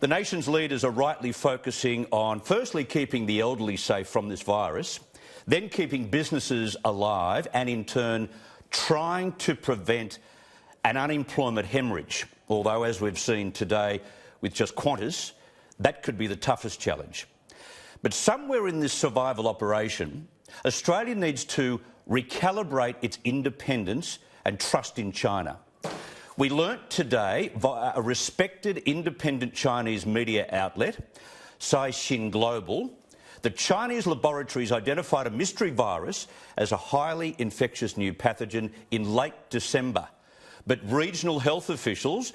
The nation's leaders are rightly focusing on, firstly, keeping the elderly safe from this virus, then keeping businesses alive and, in turn, trying to prevent an unemployment hemorrhage. Although, as we've seen today with just Qantas, that could be the toughest challenge. But somewhere in this survival operation, Australia needs to recalibrate its independence and trust in China. We learnt today via a respected independent Chinese media outlet, Caixin Global, that Chinese laboratories identified a mystery virus as a highly infectious new pathogen in late December. But regional health officials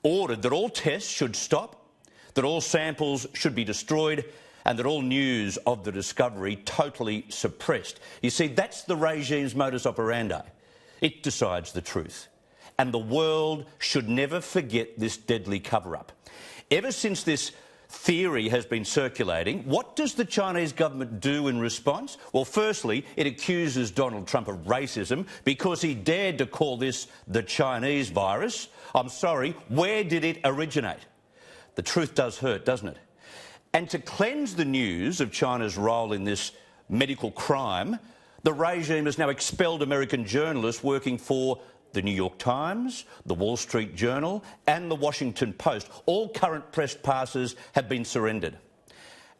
ordered that all tests should stop, that all samples should be destroyed, and that all news of the discovery totally suppressed. You see, that's the regime's modus operandi. It decides the truth. And the world should never forget this deadly cover-up. Ever since this theory has been circulating, what does the Chinese government do in response? Well, firstly, it accuses Donald Trump of racism because he dared to call this the Chinese virus. I'm sorry, where did it originate? The truth does hurt, doesn't it? And to cleanse the news of China's role in this medical crime, the regime has now expelled American journalists working for the New York Times, the Wall Street Journal and the Washington Post. All current press passes have been surrendered.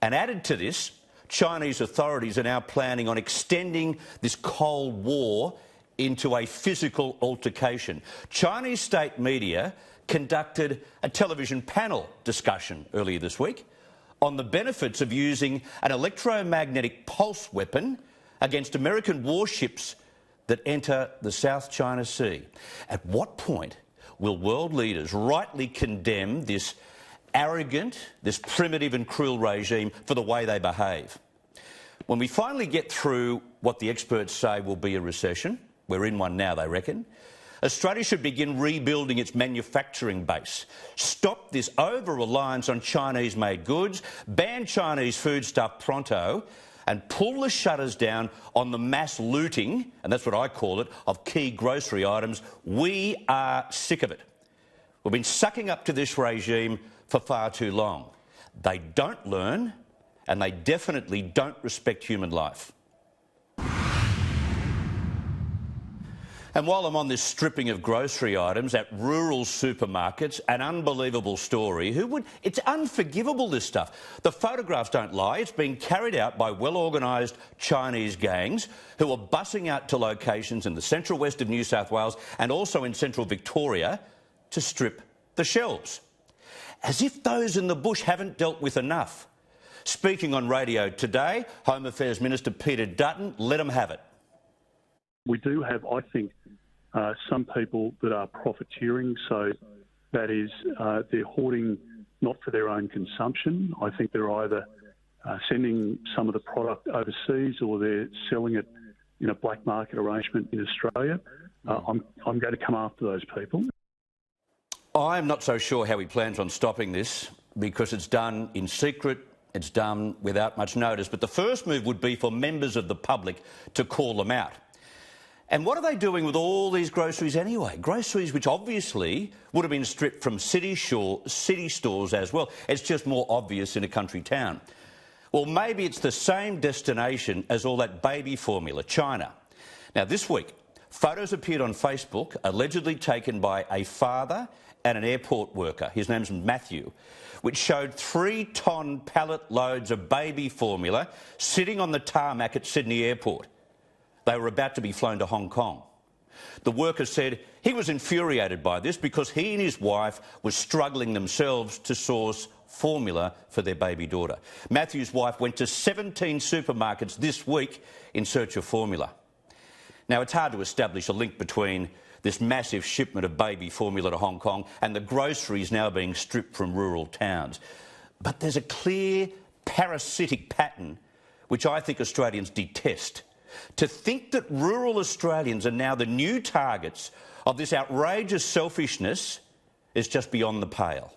And added to this, Chinese authorities are now planning on extending this Cold War into a physical altercation. Chinese state media conducted a television panel discussion earlier this week on the benefits of using an electromagnetic pulse weapon against American warships that enter the South China Sea. At what point will world leaders rightly condemn this arrogant, this primitive and cruel regime for the way they behave? When we finally get through what the experts say will be a recession, we're in one now, they reckon, Australia should begin rebuilding its manufacturing base, stop this over-reliance on Chinese-made goods, ban Chinese foodstuff pronto, and pull the shutters down on the mass looting, and that's what I call it, of key grocery items. We are sick of it. We've been sucking up to this regime for far too long. They don't learn, and they definitely don't respect human life. And while I'm on this stripping of grocery items at rural supermarkets, an unbelievable story. It's unforgivable, this stuff. The photographs don't lie. It's being carried out by well-organised Chinese gangs who are bussing out to locations in the central west of New South Wales and also in central Victoria to strip the shelves. As if those in the bush haven't dealt with enough. Speaking on radio today, Home Affairs Minister Peter Dutton, let them have it. We do have, I think, some people that are profiteering, so that is they're hoarding not for their own consumption. I think they're either sending some of the product overseas or they're selling it in a black market arrangement in Australia. I'm going to come after those people. I'm not so sure how he plans on stopping this because it's done in secret, it's done without much notice. But the first move would be for members of the public to call them out. And what are they doing with all these groceries anyway? Groceries which obviously would have been stripped from city stores as well. It's just more obvious in a country town. Well, maybe it's the same destination as all that baby formula, China. Now, this week, photos appeared on Facebook allegedly taken by a father and an airport worker, his name's Matthew, which showed 3-ton pallet loads of baby formula sitting on the tarmac at Sydney Airport. They were about to be flown to Hong Kong. The worker said he was infuriated by this because he and his wife were struggling themselves to source formula for their baby daughter. Matthew's wife went to 17 supermarkets this week in search of formula. Now, it's hard to establish a link between this massive shipment of baby formula to Hong Kong and the groceries now being stripped from rural towns. But there's a clear parasitic pattern which I think Australians detest. To think that rural Australians are now the new targets of this outrageous selfishness is just beyond the pale.